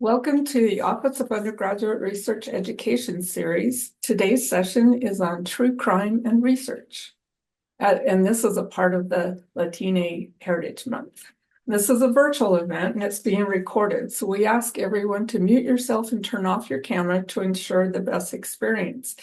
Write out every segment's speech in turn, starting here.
Welcome to the Office of Undergraduate Research Education series. Today's session is on true crime and research. And this is a part of the Latina Heritage Month. This is a virtual event and it's being recorded. So we ask everyone to mute yourself and turn off your camera to ensure the best experience.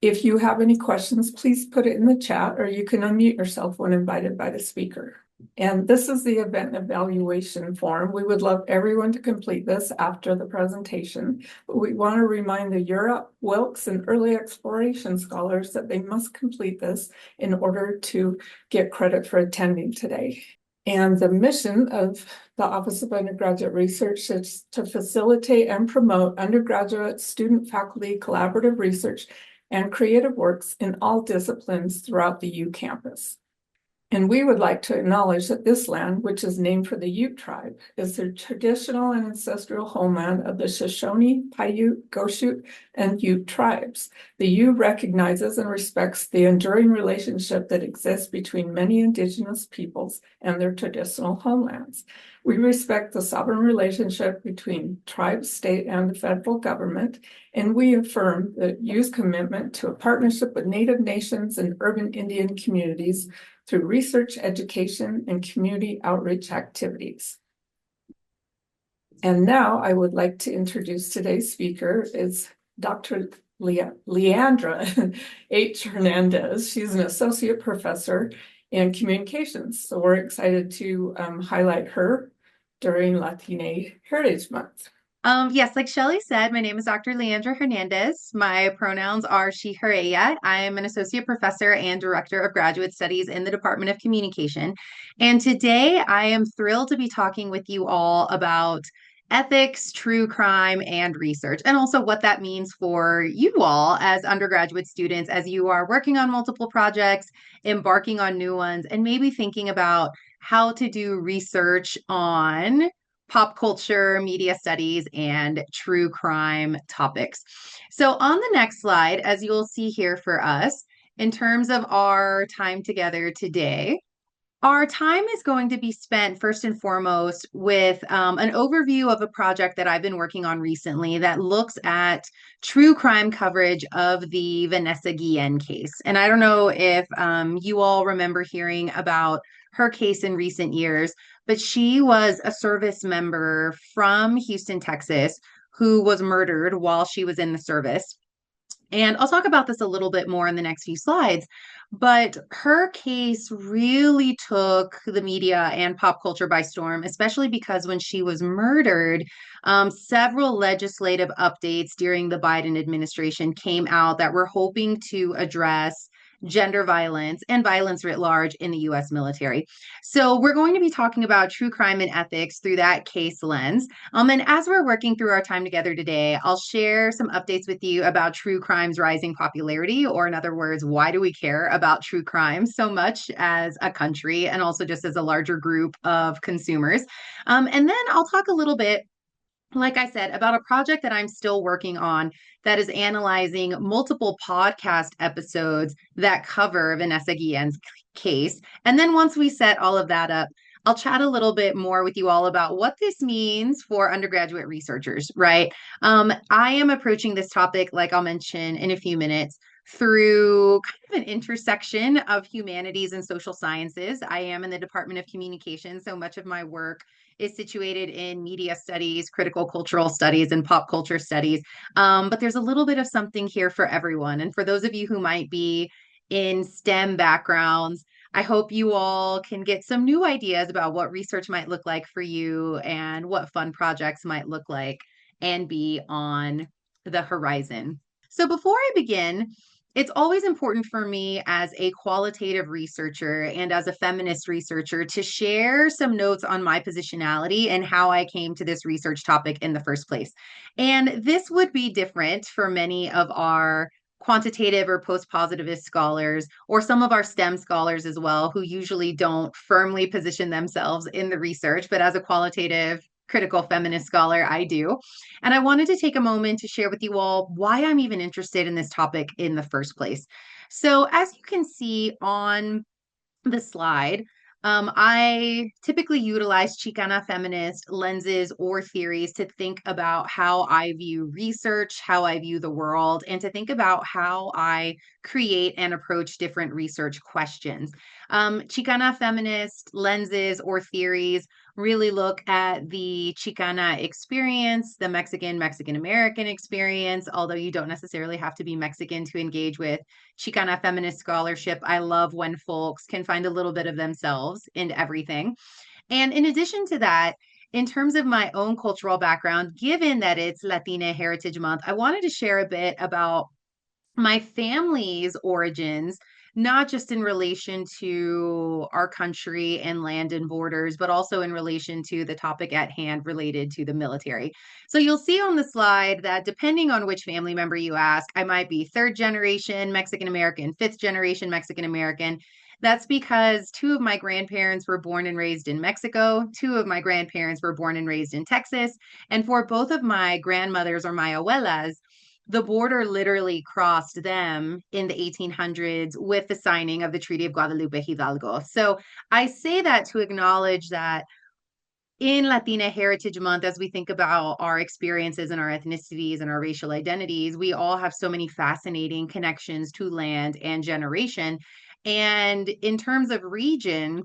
If you have any questions, please put it in the chat or you can unmute yourself when invited by the speaker. And this is the event evaluation form. We would love everyone to complete this after the presentation. But we want to remind the Europe, Wilkes, and early exploration scholars that they must complete this in order to get credit for attending today. And the mission of the Office of Undergraduate Research is to facilitate and promote undergraduate student-faculty collaborative research and creative works in all disciplines throughout the U campus. And we would like to acknowledge that this land, which is named for the Ute tribe, is the traditional and ancestral homeland of the Shoshone, Paiute, Goshute, and Ute tribes. The U recognizes and respects the enduring relationship that exists between many indigenous peoples and their traditional homelands. We respect the sovereign relationship between tribe, state, and the federal government, and we affirm the U's commitment to a partnership with Native nations and urban Indian communities through research, education, and community outreach activities. And now I would like to introduce today's speaker is Dr. Leandra H. Hernández. She's an associate professor in communications. So we're excited to highlight her during Latina Heritage Month. Yes, like Shelly said, my name is Dr. Leandra Hernández. My pronouns are she, her, ella. I am an associate professor and director of graduate studies in the Department of Communication. And today I am thrilled to be talking with you all about ethics, true crime, and research, and also what that means for you all as undergraduate students as you are working on multiple projects, embarking on new ones, and maybe thinking about how to do research on pop culture, media studies, and true crime topics. So on the next slide, as you'll see here for us, in terms of our time together today, our time is going to be spent first and foremost with an overview of a project that I've been working on recently that looks at true crime coverage of the Vanessa Guillén case. And I don't know if you all remember hearing about her case in recent years, but she was a service member from Houston, Texas, who was murdered while she was in the service. And I'll talk about this a little bit more in the next few slides, but her case really took the media and pop culture by storm, especially because when she was murdered, several legislative updates during the Biden administration came out that were hoping to address gender violence and violence writ large in the US military. So we're going to be talking about true crime and ethics through that case lens. And as we're working through our time together today, I'll share some updates with you about true crime's rising popularity, or in other words, why do we care about true crime so much as a country and also just as a larger group of consumers. And then I'll talk a little bit, like I said, about a project that I'm still working on that is analyzing multiple podcast episodes that cover Vanessa Guillén's case. And then once we set all of that up, I'll chat a little bit more with you all about what this means for undergraduate researchers, right? I am approaching this topic, like I'll mention in a few minutes, through kind of an intersection of humanities and social sciences. I am in the Department of Communication, so much of my work is situated in media studies, critical cultural studies, and pop culture studies. But there's a little bit of something here for everyone. And for those of you who might be in STEM backgrounds, I hope you all can get some new ideas about what research might look like for you and what fun projects might look like and be on the horizon. So before I begin, it's always important for me as a qualitative researcher and as a feminist researcher to share some notes on my positionality and how I came to this research topic in the first place. And this would be different for many of our quantitative or post-positivist scholars, or some of our STEM scholars as well, who usually don't firmly position themselves in the research, but as a qualitative critical feminist scholar, I do. And I wanted to take a moment to share with you all why I'm even interested in this topic in the first place. So as you can see on the slide, I typically utilize Chicana feminist lenses or theories to think about how I view research, how I view the world, and to think about how I create and approach different research questions. Chicana feminist lenses or theories really look at the Chicana experience, the Mexican American experience, although you don't necessarily have to be Mexican to engage with Chicana feminist scholarship. I love when folks can find a little bit of themselves in everything. And in addition to that, in terms of my own cultural background, given that it's Latina Heritage Month, I wanted to share a bit about my family's origins, not just in relation to our country and land and borders, but also in relation to the topic at hand related to the military. So you'll see on the slide that depending on which family member you ask, I might be third generation Mexican American, fifth generation Mexican American. That's because two of my grandparents were born and raised in Mexico. Two of my grandparents were born and raised in Texas. And for both of my grandmothers or my abuelas, the border literally crossed them in the 1800s with the signing of the Treaty of Guadalupe Hidalgo. So I say that to acknowledge that in Latina Heritage Month, as we think about our experiences and our ethnicities and our racial identities, we all have so many fascinating connections to land and generation. And in terms of region,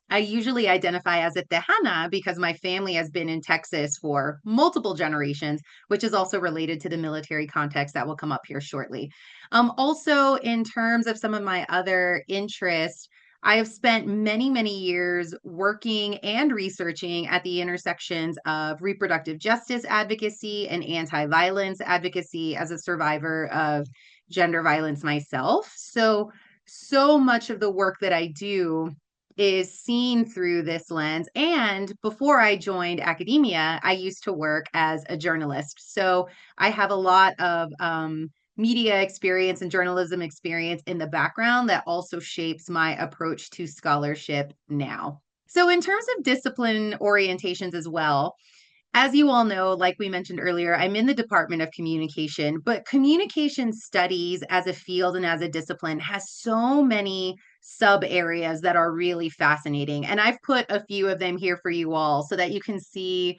I usually identify as a Tejana because my family has been in Texas for multiple generations, which is also related to the military context that will come up here shortly. Also, in terms of some of my other interests, I have spent many, many years working and researching at the intersections of reproductive justice advocacy and anti-violence advocacy as a survivor of gender violence myself. So much of the work that I do is seen through this lens. And before I joined academia, I used to work as a journalist. So I have a lot of media experience and journalism experience in the background that also shapes my approach to scholarship now. So, in terms of discipline orientations as well, as you all know, like we mentioned earlier, I'm in the Department of Communication, but communication studies as a field and as a discipline has so many sub areas that are really fascinating. And I've put a few of them here for you all so that you can see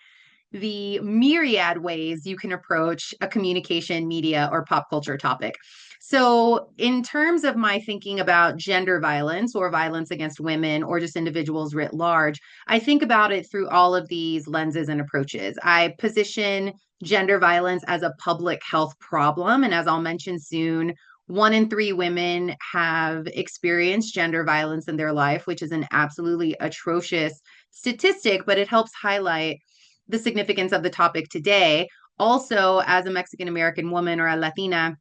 the myriad ways you can approach a communication, media, or pop culture topic. So, in terms of my thinking about gender violence or violence against women or just individuals writ large, I think about it through all of these lenses and approaches. I position gender violence as a public health problem. And as I'll mention soon, 1 in 3 women have experienced gender violence in their life, which is an absolutely atrocious statistic, but it helps highlight the significance of the topic today. Also, as a Mexican American woman or a Latina,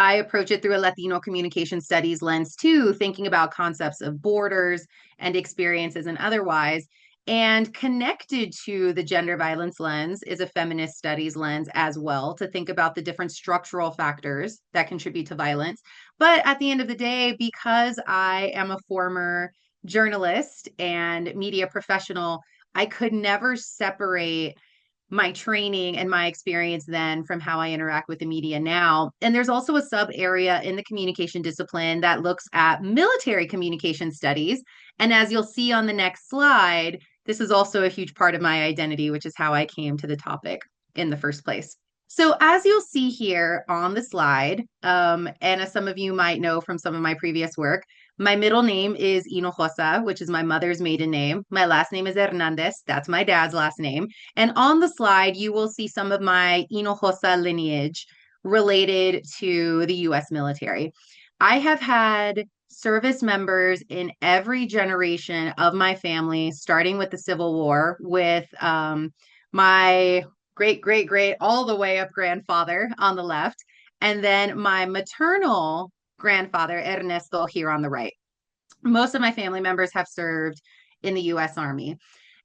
I approach it through a Latino communication studies lens too, thinking about concepts of borders and experiences and otherwise. And connected to the gender violence lens is a feminist studies lens as well, to think about the different structural factors that contribute to violence. But at the end of the day, because I am a former journalist and media professional, I could never separate my training and my experience then from how I interact with the media now. And there's also a sub area in the communication discipline that looks at military communication studies. And as you'll see on the next slide, this is also a huge part of my identity, which is how I came to the topic in the first place. So, as you'll see here on the slide, and as some of you might know from some of my previous work, my middle name is Hinojosa, which is my mother's maiden name. My last name is Hernández. That's my dad's last name. And on the slide, you will see some of my Hinojosa lineage related to the US military. I have had service members in every generation of my family, starting with the Civil War, with my great, all the way up grandfather on the left, and then my maternal grandfather, Ernesto, here on the right. Most of my family members have served in the US Army.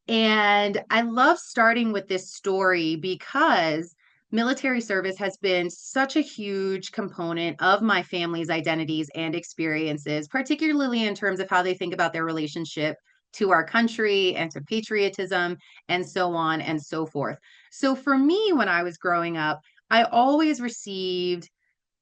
And I love starting with this story because military service has been such a huge component of my family's identities and experiences, particularly in terms of how they think about their relationship to our country and to patriotism and so on and so forth. So for me, when I was growing up, I always received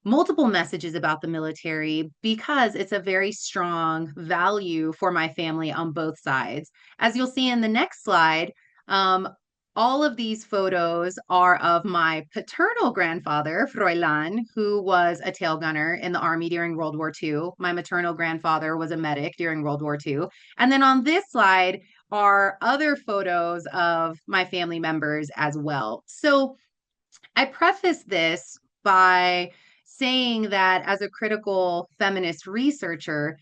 multiple messages about the military because it's a very strong value for my family on both sides. As you'll see in the next slide, um, all of these photos are of my paternal grandfather, Froilan, who was a tail gunner in the Army during World War II. My maternal grandfather was a medic during World War II. And then on this slide are other photos of my family members as well. So I preface this by saying that as a critical feminist researcher,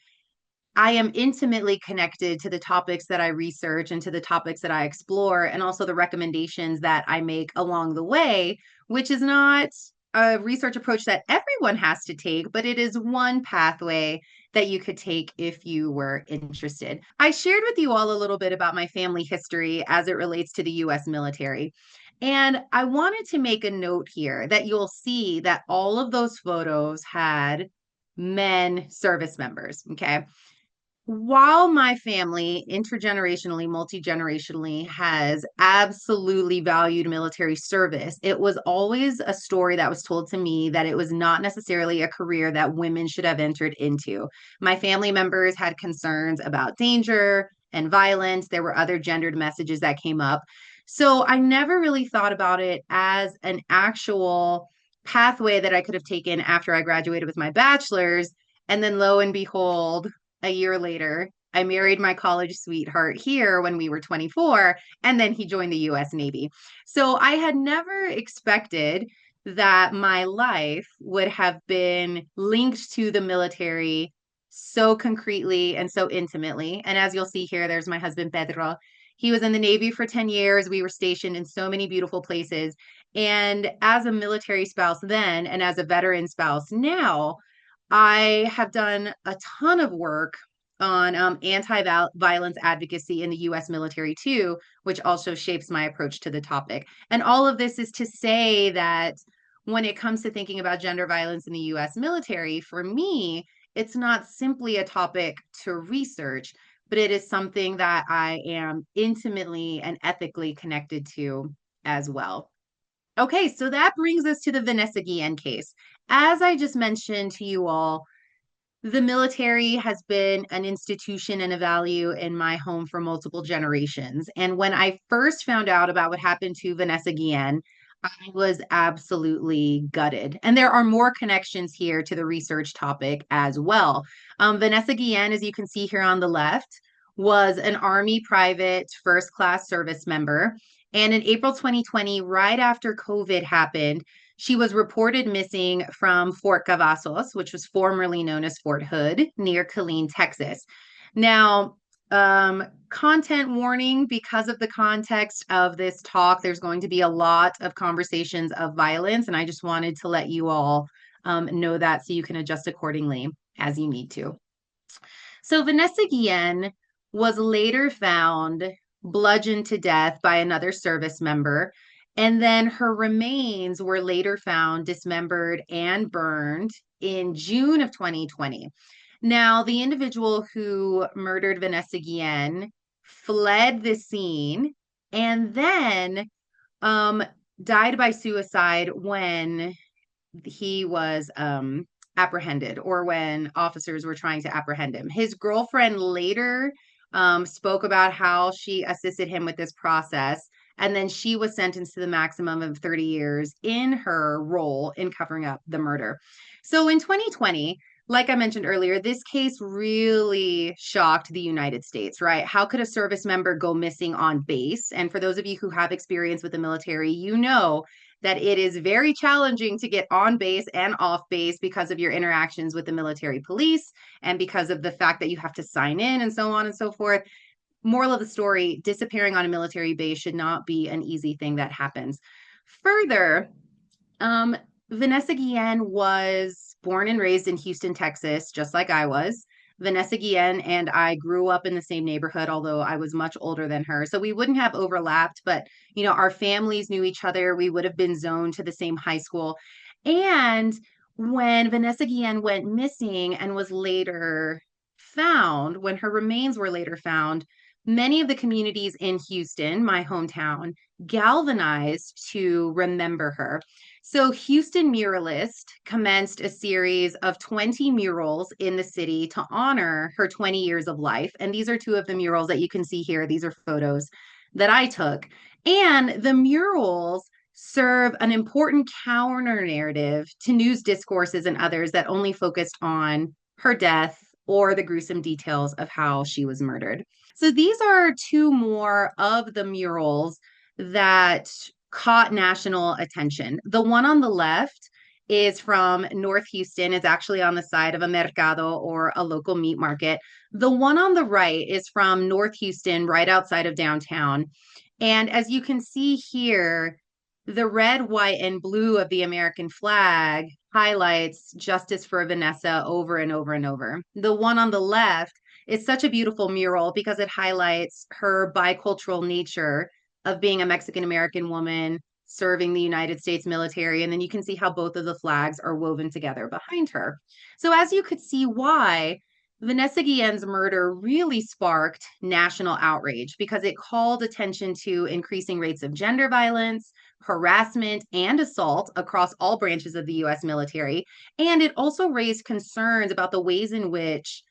I am intimately connected to the topics that I research and to the topics that I explore, and also the recommendations that I make along the way, which is not a research approach that everyone has to take, but it is one pathway that you could take if you were interested. I shared with you all a little bit about my family history as it relates to the US military. And I wanted to make a note here that you'll see that all of those photos had men service members. Okay. While my family intergenerationally, multi-generationally has absolutely valued military service, it was always a story that was told to me that it was not necessarily a career that women should have entered into. My family members had concerns about danger and violence. There were other gendered messages that came up. So I never really thought about it as an actual pathway that I could have taken after I graduated with my bachelor's. And then lo and behold, a year later, I married my college sweetheart here when we were 24, and then he joined the US Navy. So I had never expected that my life would have been linked to the military so concretely and so intimately. And as you'll see here, there's my husband, Pedro. He was in the Navy for 10 years. We were stationed in so many beautiful places. And as a military spouse then, and as a veteran spouse now, I have done a ton of work on anti-violence advocacy in the US military too, which also shapes my approach to the topic. And all of this is to say that when it comes to thinking about gender violence in the US military, for me, it's not simply a topic to research, but it is something that I am intimately and ethically connected to as well. Okay, so that brings us to the Vanessa Guillén case. As I just mentioned to you all, the military has been an institution and a value in my home for multiple generations. And when I first found out about what happened to Vanessa Guillén, I was absolutely gutted. And there are more connections here to the research topic as well. Vanessa Guillén, as you can see here on the left, was an Army private first class service member. And in April 2020, right after COVID happened, she was reported missing from Fort Cavazos, which was formerly known as Fort Hood, near Killeen, Texas. Now, content warning, because of the context of this talk, there's going to be a lot of conversations of violence, and I just wanted to let you all know that so you can adjust accordingly as you need to. So Vanessa Guillén was later found bludgeoned to death by another service member. And then her remains were later found dismembered and burned in June of 2020. Now, the individual who murdered Vanessa Guillén fled the scene and then um, died by suicide when he was apprehended, or when officers were trying to apprehend him. His girlfriend later spoke about how she assisted him with this process, and then she was sentenced to the maximum of 30 years in her role in covering up the murder. So in 2020, like I mentioned earlier, this case really shocked the United States, right? How could a service member go missing on base? And for those of you who have experience with the military, you know that it is very challenging to get on base and off base because of your interactions with the military police and because of the fact that you have to sign in and so on and so forth. Moral of the story, disappearing on a military base should not be an easy thing that happens. Further, Vanessa Guillén was born and raised in Houston, Texas, just like I was. Vanessa Guillén and I grew up in the same neighborhood, although I was much older than her. So we wouldn't have overlapped, but our families knew each other. We would have been zoned to the same high school. And when Vanessa Guillén went missing and was later found, when her remains were later found, many of the communities in Houston, my hometown, galvanized to remember her. So, Houston Muralist commenced a series of 20 murals in the city to honor her 20 years of life. And these are two of the murals that you can see here. These are photos that I took. And the murals serve an important counter narrative to news discourses and others that only focused on her death or the gruesome details of how she was murdered. So these are two more of the murals that caught national attention. The one on the left is from North Houston. It's actually on the side of a mercado or a local meat market. The one on the right is from North Houston, right outside of downtown. And as you can see here, the red, white, and blue of the American flag highlights justice for Vanessa over and over and over. The one on the left is such a beautiful mural because it highlights her bicultural nature of being a Mexican American woman serving the United States military. And then you can see how both of the flags are woven together behind her. So, as you could see, why Vanessa Guillén's murder really sparked national outrage because it called attention to increasing rates of gender violence, harassment, and assault across all branches of the US military. And it also raised concerns about the ways in which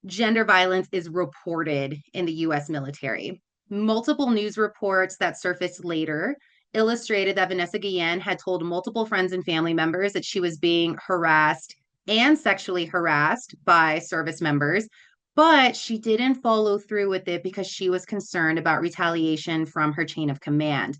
gender violence is reported in the US military. Multiple news reports that surfaced later illustrated that Vanessa Guillén had told multiple friends and family members that she was being harassed and sexually harassed by service members, but she didn't follow through with it because she was concerned about retaliation from her chain of command.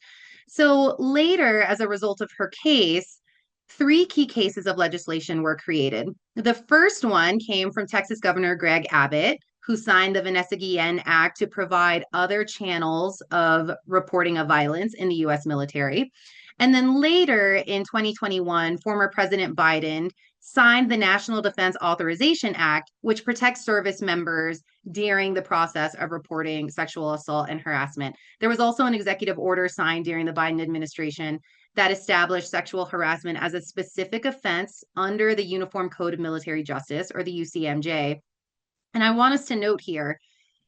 So later, as a result of her case, three key cases of legislation were created. The first one came from Texas Governor Greg Abbott, who signed the Vanessa Guillén Act to provide other channels of reporting of violence in the US military. And then later in 2021, former President Biden signed the National Defense Authorization Act, which protects service members during the process of reporting sexual assault and harassment. There was also an executive order signed during the Biden administration that established sexual harassment as a specific offense under the Uniform Code of Military Justice, or the UCMJ. And I want us to note here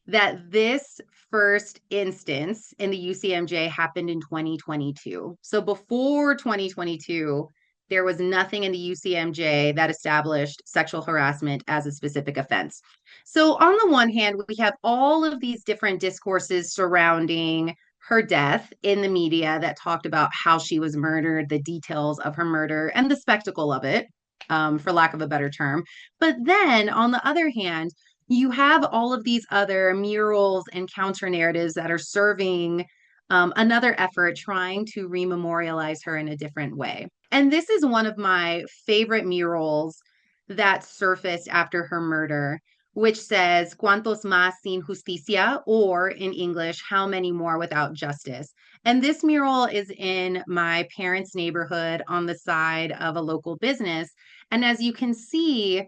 that this first instance in the UCMJ happened in 2022. So before 2022, there was nothing in the UCMJ that established sexual harassment as a specific offense. So, on the one hand, we have all of these different discourses surrounding her death in the media that talked about how she was murdered, the details of her murder, and the spectacle of it, for lack of a better term. But then, on the other hand, you have all of these other murals and counter narratives that are serving another effort trying to rememorialize her in a different way. And this is one of my favorite murals that surfaced after her murder, which says, "Cuántos más sin justicia," or in English, "How many more without justice?" And this mural is in my parents' neighborhood on the side of a local business. And as you can see,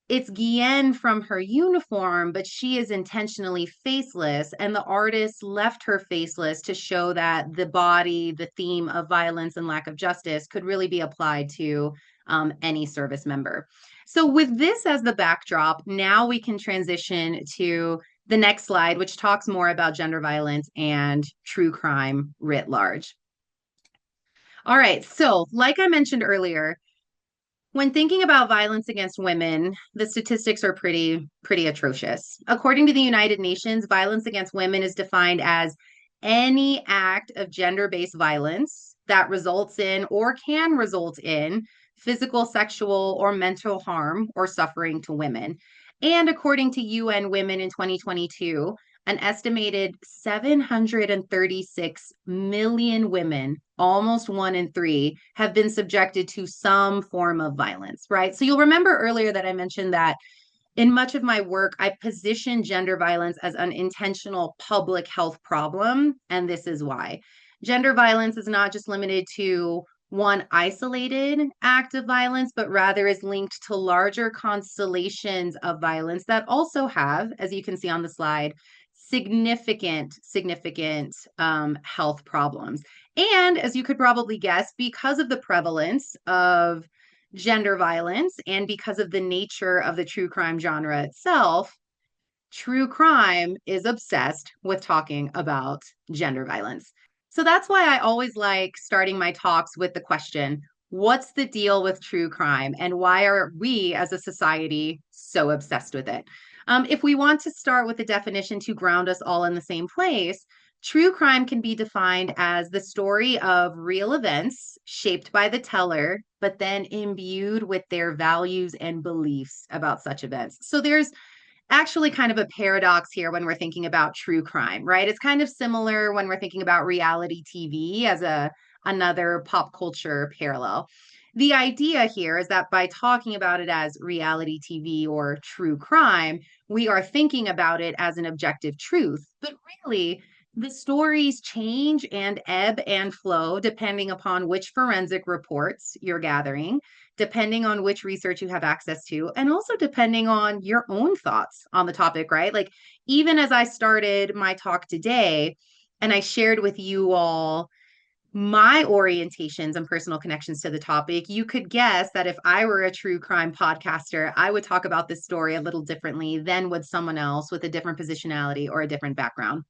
it's Guillen from her uniform, but she is intentionally faceless. And the artist left her faceless to show that the body, the theme of violence and lack of justice could really be applied to any service member. So, with this as the backdrop, now we can transition to the next slide, which talks more about gender violence and true crime writ large. All right. So, like I mentioned earlier, when thinking about violence against women, the statistics are pretty atrocious. According to the United Nations, violence against women is defined as any act of gender-based violence that results in or can result in physical, sexual, or mental harm or suffering to women. And according to UN Women in 2022, an estimated 736 million women, almost 1 in 3, have been subjected to some form of violence, right? So you'll remember earlier that I mentioned that in much of my work, I position gender violence as an intentional public health problem, and this is why. Gender violence is not just limited to one isolated act of violence, but rather is linked to larger constellations of violence that also have, as you can see on the slide, significant health problems. And as you could probably guess, because of the prevalence of gender violence and because of the nature of the true crime genre itself, true crime is obsessed with talking about gender violence. So that's why I always like starting my talks with the question, what's the deal with true crime and why are we as a society so obsessed with it? If we want to start with the definition to ground us all in the same place, true crime can be defined as the story of real events shaped by the teller, but then imbued with their values and beliefs about such events. So there's actually kind of a paradox here when we're thinking about true crime, right? It's kind of similar when we're thinking about reality TV as a another pop culture parallel. The idea here is that by talking about it as reality TV or true crime, we are thinking about it as an objective truth. But really, the stories change and ebb and flow depending upon which forensic reports you're gathering, depending on which research you have access to, and also depending on your own thoughts on the topic, right? Like, even as I started my talk today and I shared with you all my orientations and personal connections to the topic, you could guess that if I were a true crime podcaster, I would talk about this story a little differently than would someone else with a different positionality or a different background.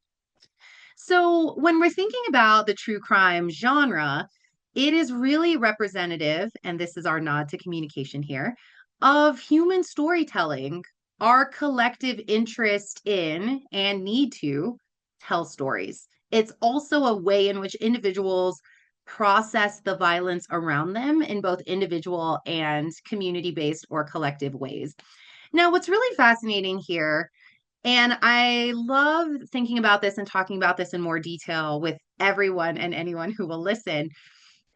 So, when we're thinking about the true crime genre, it is really representative, and this is our nod to communication here, of human storytelling, our collective interest in and need to tell stories. It's also a way in which individuals process the violence around them in both individual and community based or collective ways. Now, what's really fascinating here, and I love thinking about this and talking about this in more detail with everyone and anyone who will listen,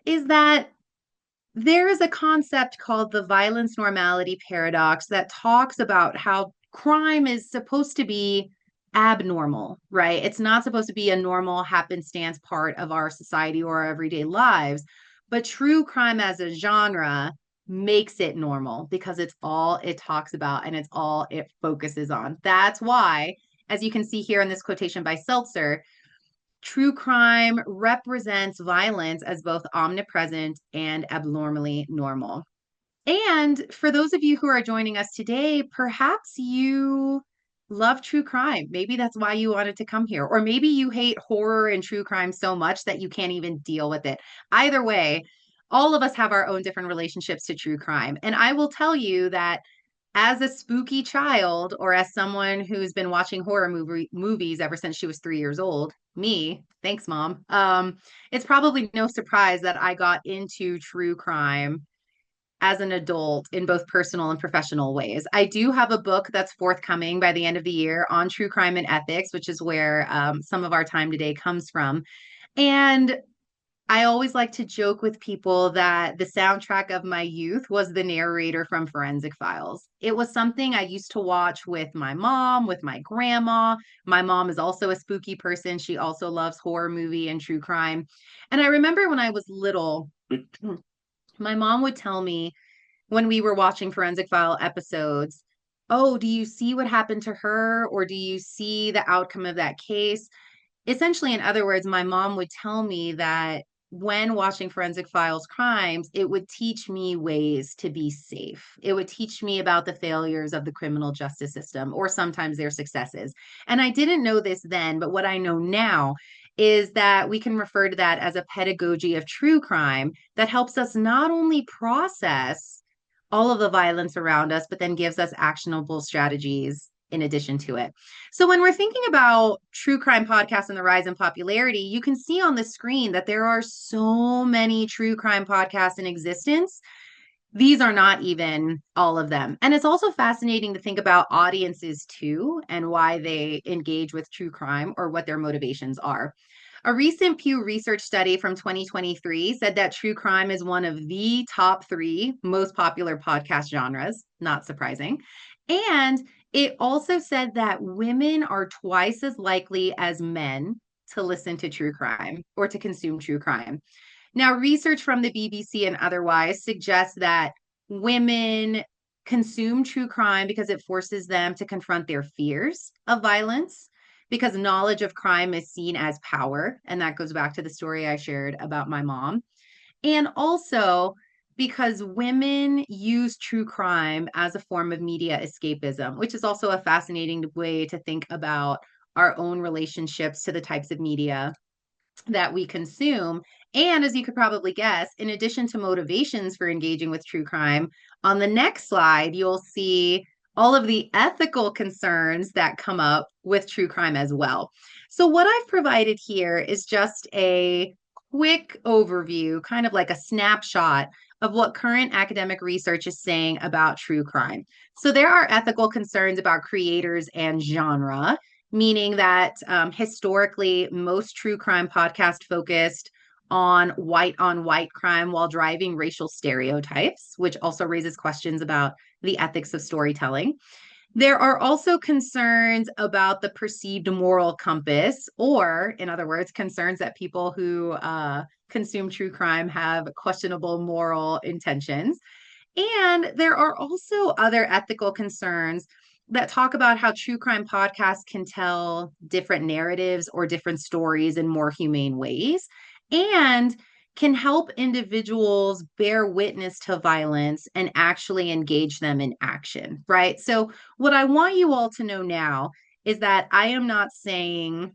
is that there is a concept called the violence normality paradox that talks about how crime is supposed to be abnormal, right? It's not supposed to be a normal happenstance part of our society or our everyday lives, but true crime as a genre makes it normal because it's all it talks about and it's all it focuses on. That's why, as you can see here in this quotation by Seltzer, true crime represents violence as both omnipresent and abnormally normal. And for those of you who are joining us today, perhaps you love true crime. Maybe that's why you wanted to come here. Or maybe you hate horror and true crime so much that you can't even deal with it. Either way, all of us have our own different relationships to true crime. And I will tell you that as a spooky child or as someone who's been watching movies ever since she was 3 years old, me, thanks, mom. It's probably no surprise that I got into true crime as an adult in both personal and professional ways. I do have a book that's forthcoming by the end of the year on true crime and ethics, which is where some of our time today comes from. And I always like to joke with people that the soundtrack of my youth was the narrator from Forensic Files. It was something I used to watch with my mom, with my grandma. My mom is also a spooky person. She also loves horror movie and true crime. And I remember when I was little, my mom would tell me when we were watching Forensic File episodes, oh, do you see what happened to her? Or do you see the outcome of that case? Essentially, in other words, my mom would tell me that when watching Forensic Files crimes, it would teach me ways to be safe. It would teach me about the failures of the criminal justice system or sometimes their successes. And I didn't know this then, but what I know now is that we can refer to that as a pedagogy of true crime that helps us not only process all of the violence around us, but then gives us actionable strategies in addition to it. So when we're thinking about true crime podcasts and the rise in popularity, you can see on the screen that there are so many true crime podcasts in existence. These are not even all of them. And it's also fascinating to think about audiences too and why they engage with true crime or what their motivations are. A recent Pew Research study from 2023 said that true crime is one of the top three most popular podcast genres, not surprising. And it also said that women are twice as likely as men to listen to true crime or to consume true crime. Now, research from the BBC and otherwise suggests that women consume true crime because it forces them to confront their fears of violence, because knowledge of crime is seen as power. And that goes back to the story I shared about my mom. And also because women use true crime as a form of media escapism, which is also a fascinating way to think about our own relationships to the types of media that we consume. And as you could probably guess, in addition to motivations for engaging with true crime, on the next slide, you'll see all of the ethical concerns that come up with true crime as well. So, what I've provided here is just a quick overview, kind of like a snapshot of what current academic research is saying about true crime. So, there are ethical concerns about creators and genre, meaning that historically, most true crime podcasts focused on white crime while driving racial stereotypes, which also raises questions about the ethics of storytelling. There are also concerns about the perceived moral compass, or in other words, concerns that people who consume true crime have questionable moral intentions. And there are also other ethical concerns that talk about how true crime podcasts can tell different narratives or different stories in more humane ways and can help individuals bear witness to violence and actually engage them in action, right? So, what I want you all to know now is that I am not saying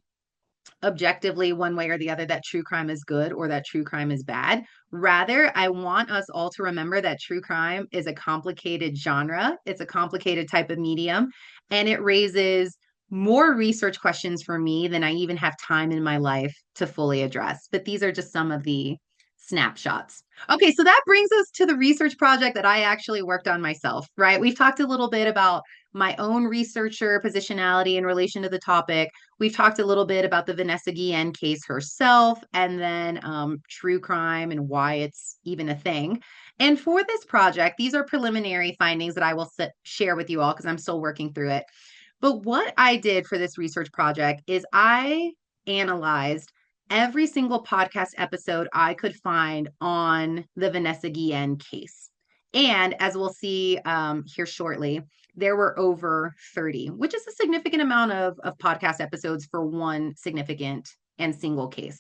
objectively one way or the other that true crime is good or that true crime is bad. Rather, I want us all to remember that true crime is a complicated genre, it's a complicated type of medium, and it raises more research questions for me than I even have time in my life to fully address. But these are just some of the snapshots. Okay, so that brings us to the research project that I actually worked on myself, right? We've talked a little bit about my own researcher positionality in relation to the topic. We've talked a little bit about the Vanessa Guillén case herself, and then true crime and why it's even a thing. And for this project, these are preliminary findings that I will share with you all because I'm still working through it. But what I did for this research project is I analyzed every single podcast episode I could find on the Vanessa Guillén case. And as we'll see here shortly, there were over 30, which is a significant amount of podcast episodes for one significant and single case.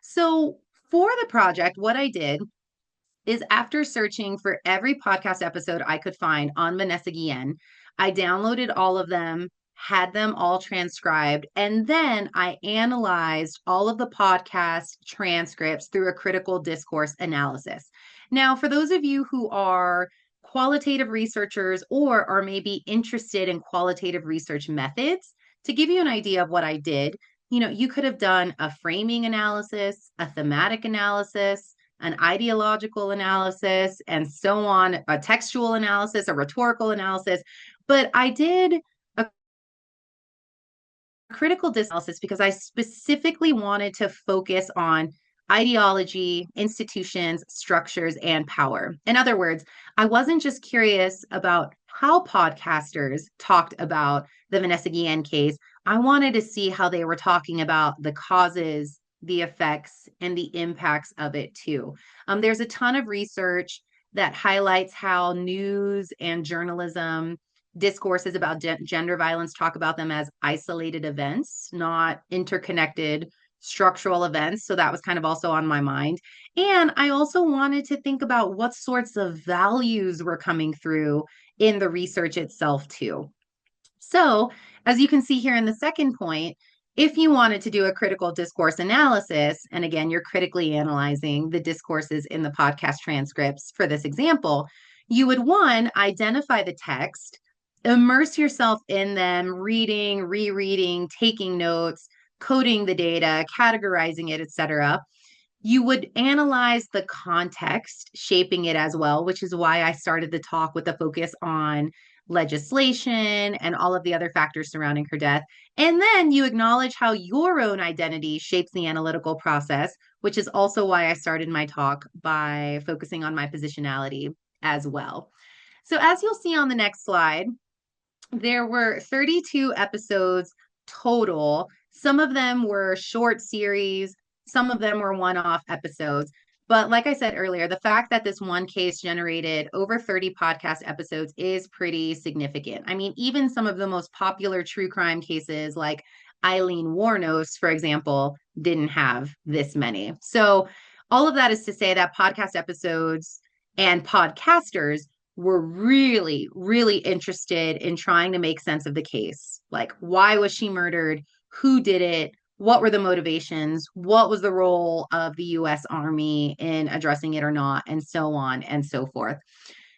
So for the project, what I did is after searching for every podcast episode I could find on Vanessa Guillén, I downloaded all of them, had them all transcribed, and then I analyzed all of the podcast transcripts through a critical discourse analysis. Now, for those of you who are qualitative researchers or are maybe interested in qualitative research methods, to give you an idea of what I did, you could have done a framing analysis, a thematic analysis, an ideological analysis, and so on, a textual analysis, a rhetorical analysis. But I did a critical analysis because I specifically wanted to focus on ideology, institutions, structures, and power. In other words, I wasn't just curious about how podcasters talked about the Vanessa Guillén case. I wanted to see how they were talking about the causes, the effects, and the impacts of it too. There's a ton of research that highlights how news and journalism discourses about gender violence talk about them as isolated events, not interconnected structural events. So that was kind of also on my mind. And I also wanted to think about what sorts of values were coming through in the research itself too. So, as you can see here in the second point, if you wanted to do a critical discourse analysis, and again, you're critically analyzing the discourses in the podcast transcripts for this example, you would one, identify the text, immerse yourself in them, reading, rereading, taking notes, coding the data, categorizing it, etc. You would analyze the context, shaping it as well, which is why I started the talk with a focus on legislation and all of the other factors surrounding her death. And then you acknowledge how your own identity shapes the analytical process, which is also why I started my talk by focusing on my positionality as well. So as you'll see on the next slide, there were 32 episodes total. Some of them were short series, some of them were one-off episodes. But like I said earlier, the fact that this one case generated over 30 podcast episodes is pretty significant. I mean, even some of the most popular true crime cases like Eileen Wuornos, for example, didn't have this many. So all of that is to say that podcast episodes And podcasters were really, really interested in trying to make sense of the case. Like, why was she murdered? Who did it? What were the motivations? What was the role of the US Army in addressing it or not? And so on and so forth.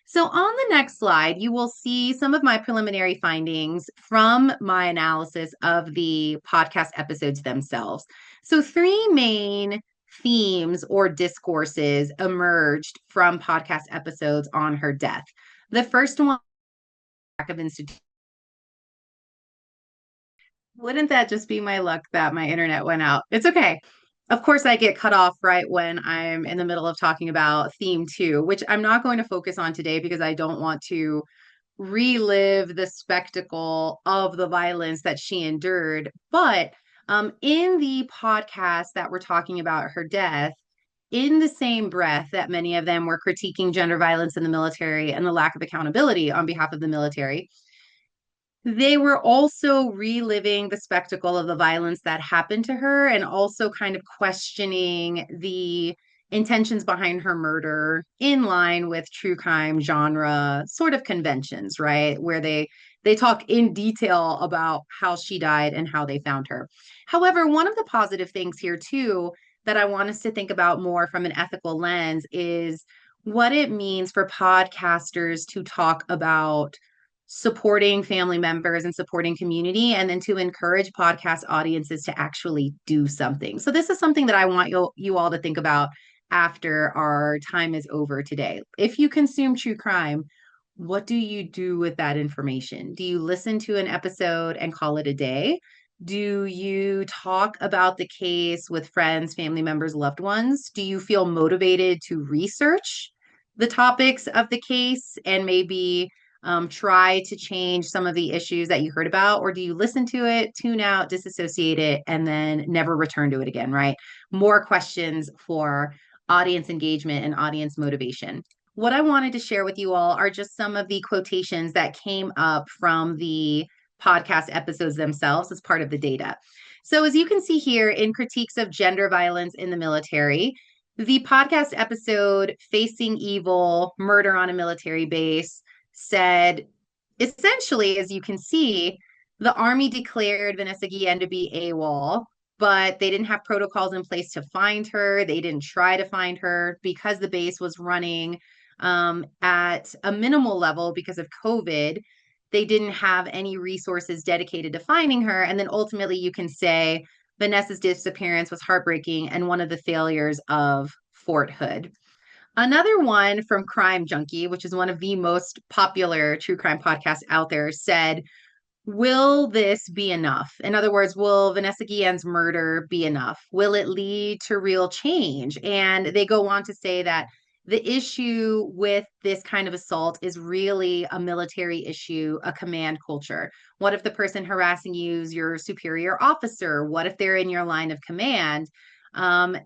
So, on the next slide, you will see some of my preliminary findings from my analysis of the podcast episodes themselves. So, three main themes or discourses emerged from podcast episodes on her death. The first one, lack of institution. Wouldn't that just be my luck that my internet went out? It's okay. Of course, I get cut off right when I'm in the middle of talking about theme two, which I'm not going to focus on today because I don't want to relive the spectacle of the violence that she endured. But in the podcast that we're talking about her death, in the same breath that many of them were critiquing gender violence in the military and the lack of accountability on behalf of the military, they were also reliving the spectacle of the violence that happened to her and also kind of questioning the intentions behind her murder in line with true crime genre sort of conventions, right? Where they talk in detail about how she died and how they found her. However, one of the positive things here too that I want us to think about more from an ethical lens is what it means for podcasters to talk about supporting family members and supporting community, and then to encourage podcast audiences to actually do something. So this is something that I want you all to think about after our time is over today. If you consume true crime, what do you do with that information? Do you listen to an episode and call it a day? Do you talk about the case with friends, family members, loved ones? Do you feel motivated to research the topics of the case and maybe try to change some of the issues that you heard about? Or do you listen to it, tune out, disassociate it, and then never return to it again, right? More questions for audience engagement and audience motivation. What I wanted to share with you all are just some of the quotations that came up from the podcast episodes themselves as part of the data. So, as you can see here in critiques of gender violence in the military, the podcast episode Facing Evil, Murder on a Military Base said, essentially, as you can see, the Army declared Vanessa Guillén to be AWOL, but they didn't have protocols in place to find her. They didn't try to find her because the base was running at a minimal level because of COVID. They didn't have any resources dedicated to finding her. And then ultimately, you can say Vanessa's disappearance was heartbreaking and one of the failures of Fort Hood. Another one from Crime Junkie, which is one of the most popular true crime podcasts out there, said, will this be enough? In other words, will Vanessa Guillén's murder be enough? Will it lead to real change? And they go on to say that the issue with this kind of assault is really a military issue, a command culture. What if the person harassing you is your superior officer? What if they're in your line of command?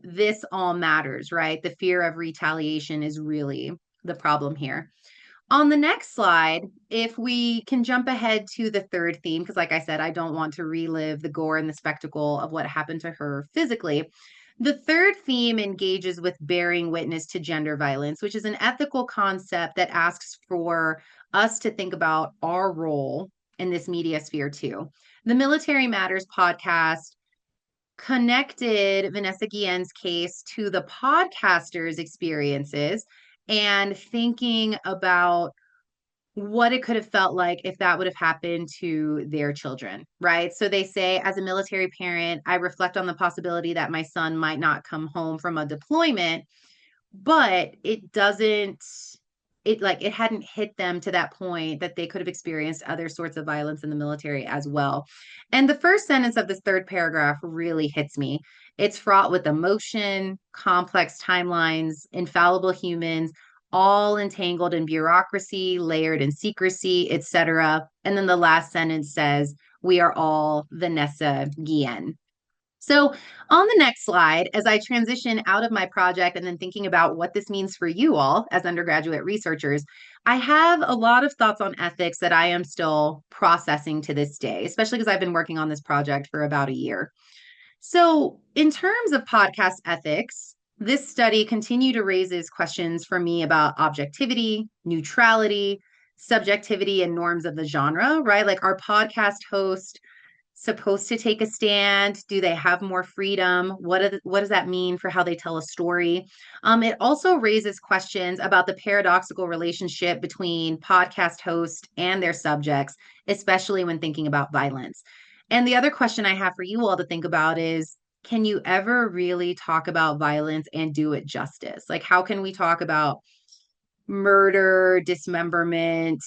This all matters, right? The fear of retaliation is really the problem here. On the next slide, if we can jump ahead to the third theme, because like I said, I don't want to relive the gore and the spectacle of what happened to her physically. The third theme engages with bearing witness to gender violence, which is an ethical concept that asks for us to think about our role in this media sphere too. The Military Matters podcast connected Vanessa Guillén's case to the podcaster's experiences and thinking about what it could have felt like if that would have happened to their children, right? So they say, as a military parent, I reflect on the possibility that my son might not come home from a deployment, but it hadn't hit them to that point that they could have experienced other sorts of violence in the military as well. And the first sentence of this third paragraph really hits me. It's fraught with emotion, complex timelines, infallible humans, all entangled in bureaucracy, layered in secrecy, etc. And then the last sentence says, we are all Vanessa Guillén. So on the next slide, as I transition out of my project and then thinking about what this means for you all as undergraduate researchers, I have a lot of thoughts on ethics that I am still processing to this day, especially because I've been working on this project for about a year. So in terms of podcast ethics, This study continued to raises questions for me about objectivity, neutrality, subjectivity, and norms of the genre, right? Like, our podcast host supposed to take a stand? Do they have more freedom? What does that mean for how they tell a story? It also raises questions about the paradoxical relationship between podcast hosts and their subjects, especially when thinking about violence. And the other question I have for you all to think about is, can you ever really talk about violence and do it justice? Like, how can we talk about murder, dismemberment,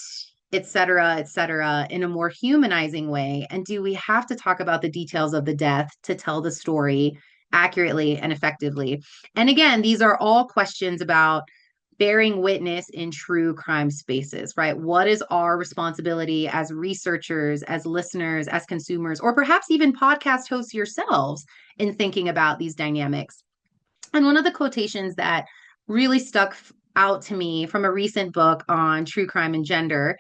et cetera, in a more humanizing way? And do we have to talk about the details of the death to tell the story accurately and effectively? And again, these are all questions about bearing witness in true crime spaces, right? What is our responsibility as researchers, as listeners, as consumers, or perhaps even podcast hosts yourselves in thinking about these dynamics? And one of the quotations that really stuck out to me from a recent book on true crime and gender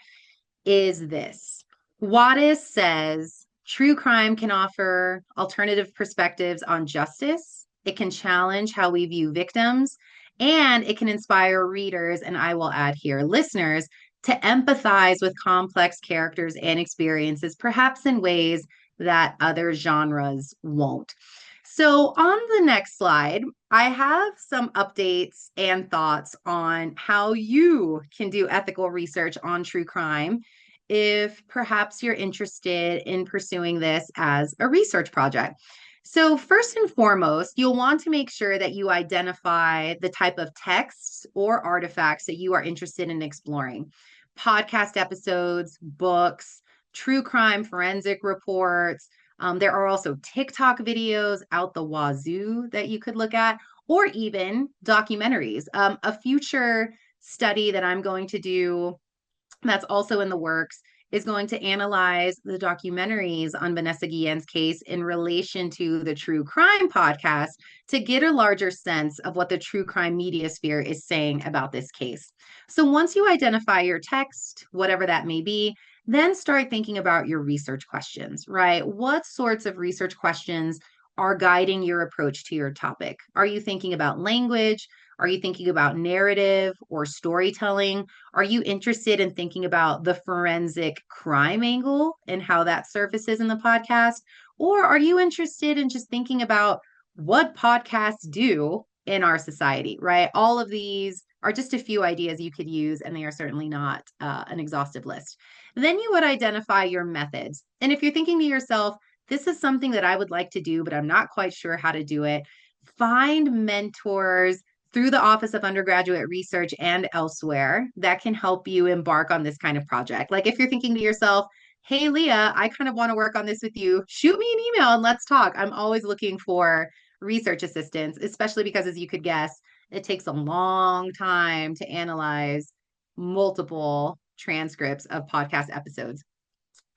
is this. Wattis says true crime can offer alternative perspectives on justice. It can challenge how we view victims, and it can inspire readers, and I will add here, listeners, to empathize with complex characters and experiences, perhaps in ways that other genres won't. So, on the next slide, I have some updates and thoughts on how you can do ethical research on true crime if perhaps you're interested in pursuing this as a research project. So, first and foremost, you'll want to make sure that you identify the type of texts or artifacts that you are interested in exploring. Podcast episodes, books, true crime forensic reports. There are also TikTok videos out the wazoo that you could look at, or even documentaries. A future study that I'm going to do that's also in the works is going to analyze the documentaries on Vanessa Guillén's case in relation to the true crime podcast to get a larger sense of what the true crime media sphere is saying about this case. So once you identify your text, whatever that may be, then start thinking about your research questions, right? What sorts of research questions are guiding your approach to your topic? Are you thinking about language? Are you thinking about narrative or storytelling? Are you interested in thinking about the forensic crime angle and how that surfaces in the podcast? Or are you interested in just thinking about what podcasts do in our society, right? All of these are just a few ideas you could use, and they are certainly not an exhaustive list. Then you would identify your methods. And if you're thinking to yourself, this is something that I would like to do, but I'm not quite sure how to do it, find mentors through the Office of Undergraduate Research and elsewhere that can help you embark on this kind of project. Like, if you're thinking to yourself, hey, Leah, I kind of want to work on this with you, shoot me an email and let's talk. I'm always looking for research assistance, especially because, as you could guess, it takes a long time to analyze multiple transcripts of podcast episodes.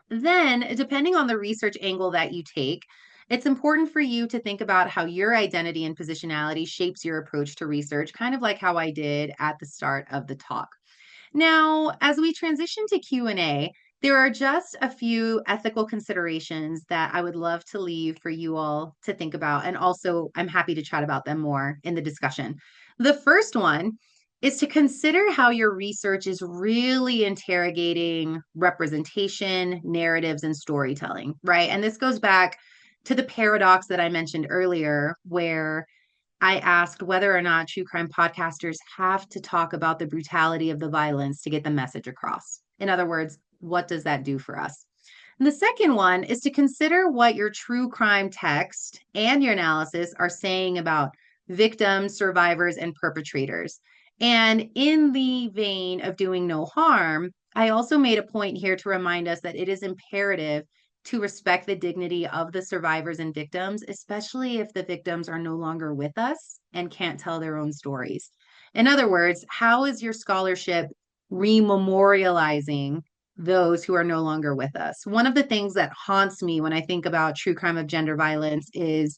Then, depending on the research angle that you take, it's important for you to think about how your identity and positionality shapes your approach to research, kind of like how I did at the start of the talk. Now, as we transition to Q&A, there are just a few ethical considerations that I would love to leave for you all to think about. And also, I'm happy to chat about them more in the discussion. The first one is to consider how your research is really interrogating representation, narratives, and storytelling, right? And this goes back to the paradox that I mentioned earlier, where I asked whether or not true crime podcasters have to talk about the brutality of the violence to get the message across. In other words, what does that do for us? And the second one is to consider what your true crime text and your analysis are saying about victims, survivors, and perpetrators. And in the vein of doing no harm, I also made a point here to remind us that it is imperative to respect the dignity of the survivors and victims, especially if the victims are no longer with us and can't tell their own stories. In other words, how is your scholarship rememorializing those who are no longer with us? One of the things that haunts me when I think about true crime of gender violence is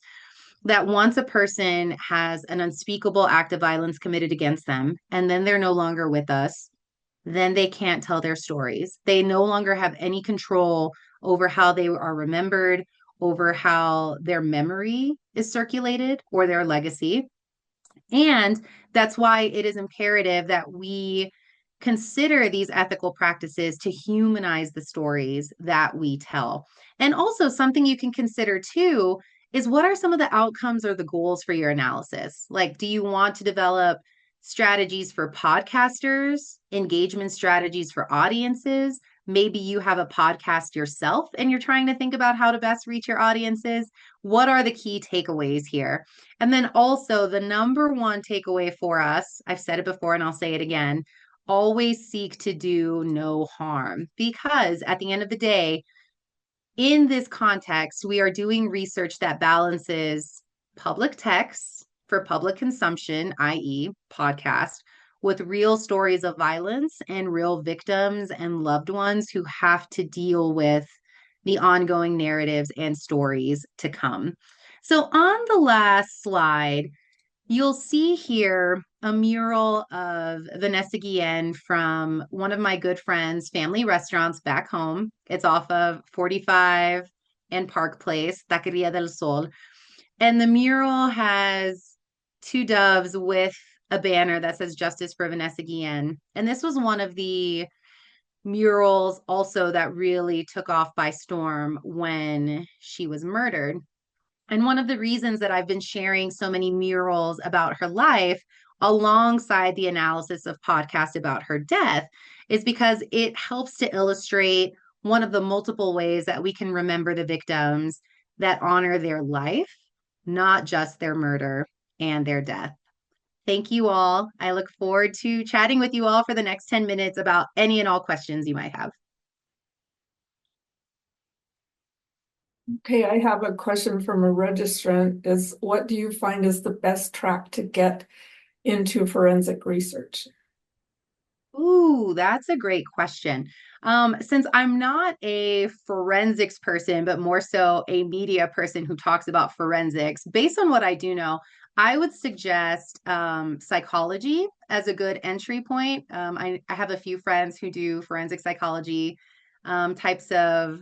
that once a person has an unspeakable act of violence committed against them, and then they're no longer with us, then they can't tell their stories. They no longer have any control over how they are remembered, over how their memory is circulated or their legacy. And that's why it is imperative that we consider these ethical practices to humanize the stories that we tell. And also, something you can consider too is what are some of the outcomes or the goals for your analysis? Like, do you want to develop strategies for podcasters, engagement strategies for audiences? Maybe you have a podcast yourself and you're trying to think about how to best reach your audiences. What are the key takeaways here? And then also, the number one takeaway for us, I've said it before and I'll say it again, always seek to do no harm. Because at the end of the day, in this context, we are doing research that balances public text for public consumption, i.e., podcast, with real stories of violence and real victims and loved ones who have to deal with the ongoing narratives and stories to come. So, on the last slide, you'll see here a mural of Vanessa Guillén from one of my good friends' family restaurants back home. It's off of 45 and Park Place, Taqueria del Sol. And the mural has two doves with a banner that says Justice for Vanessa Guillén. And this was one of the murals also that really took off by storm when she was murdered. And one of the reasons that I've been sharing so many murals about her life alongside the analysis of podcast about her death is because it helps to illustrate one of the multiple ways that we can remember the victims that honor their life, not just their murder and their death. Thank you all. I look forward to chatting with you all for the next 10 minutes about any and all questions you might have. Okay, I have a question from a registrant is what do you find is the best track to get into forensic research? Ooh, that's a great question. Since I'm not a forensics person, but more so a media person who talks about forensics, based on what I do know, I would suggest psychology as a good entry point. I have a few friends who do forensic psychology types of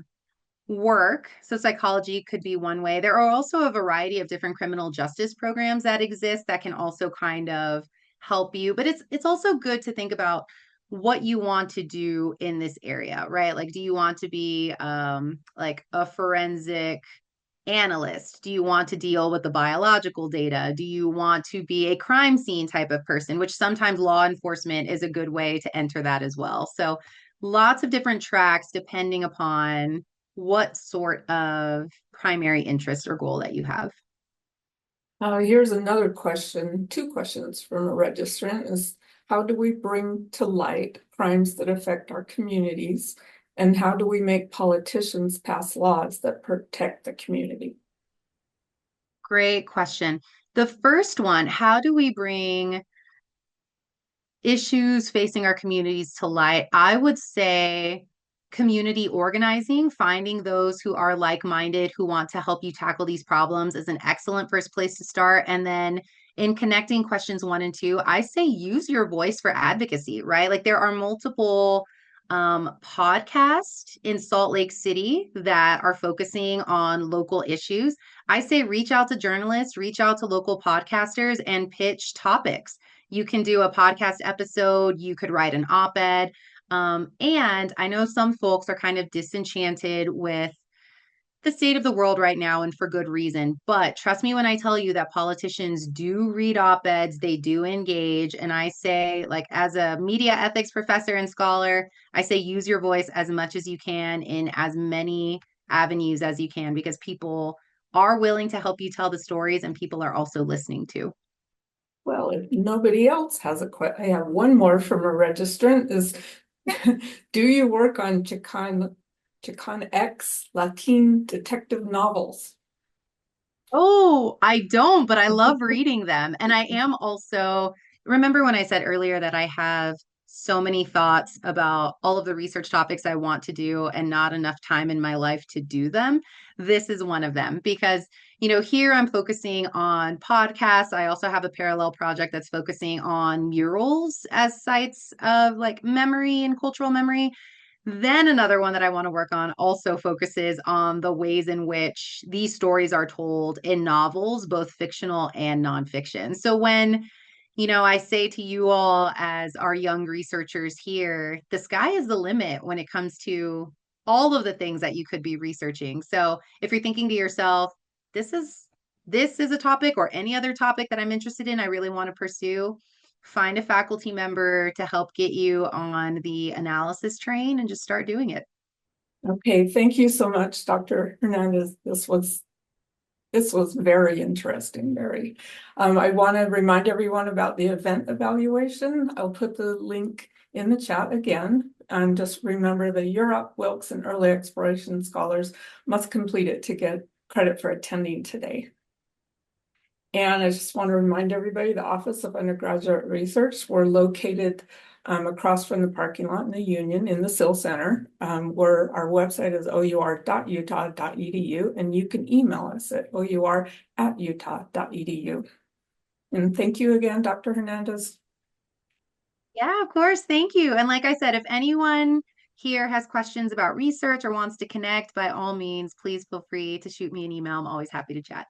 work. So psychology could be one way. There are also a variety of different criminal justice programs that exist that can also kind of help you. But it's also good to think about what you want to do in this area, right? Like, do you want to be like a forensic analyst? Do you want to deal with the biological data? Do you want to be a crime scene type of person, which sometimes law enforcement is a good way to enter that as well. So lots of different tracks depending upon what sort of primary interest or goal that you have. Here's another question, two questions from a registrant is how do we bring to light crimes that affect our communities? And how do we make politicians pass laws that protect the community? Great question. The first one, how do we bring issues facing our communities to light? I would say community organizing, finding those who are like-minded, who want to help you tackle these problems is an excellent first place to start. And then in connecting questions 1 and 2, I say use your voice for advocacy, right? Like there are multiple podcasts in Salt Lake City that are focusing on local issues. I say reach out to journalists, reach out to local podcasters and pitch topics. You can do a podcast episode, you could write an op-ed. And I know some folks are kind of disenchanted with the state of the world right now, and for good reason. But trust me when I tell you that politicians do read op-eds, they do engage. And I say, like, as a media ethics professor and scholar, I say use your voice as much as you can in as many avenues as you can, because people are willing to help you tell the stories and people are also listening to. Well, if nobody else has a question, I have one more from a registrant is, do you work on Chicano X Latin detective novels? Oh, I don't, but I love reading them. And I am also, remember when I said earlier that I have so many thoughts about all of the research topics I want to do and not enough time in my life to do them? This is one of them because, here I'm focusing on podcasts. I also have a parallel project that's focusing on murals as sites of like memory and cultural memory. Then another one that I want to work on also focuses on the ways in which these stories are told in novels, both fictional and nonfiction. So when I say to you all as our young researchers here, the sky is the limit when it comes to all of the things that you could be researching. So if you're thinking to yourself, this is this is a topic or any other topic that I'm interested in, I really want to pursue, find a faculty member to help get you on the analysis train and just start doing it. Okay, thank you so much, Dr. Hernandez. This was very interesting, very. I want to remind everyone about the event evaluation. I'll put the link in the chat again. And just remember the Europe, Wilkes, and early exploration scholars must complete it to get credit for attending today. And I just want to remind everybody, the Office of Undergraduate Research, we're located across from the parking lot in the Union in the SIL Center, where our website is our.utah.edu, and you can email us at our@utah.edu. And thank you again, Dr. Hernandez. Yeah, of course. Thank you. And like I said, if anyone here has questions about research or wants to connect, by all means, please feel free to shoot me an email. I'm always happy to chat.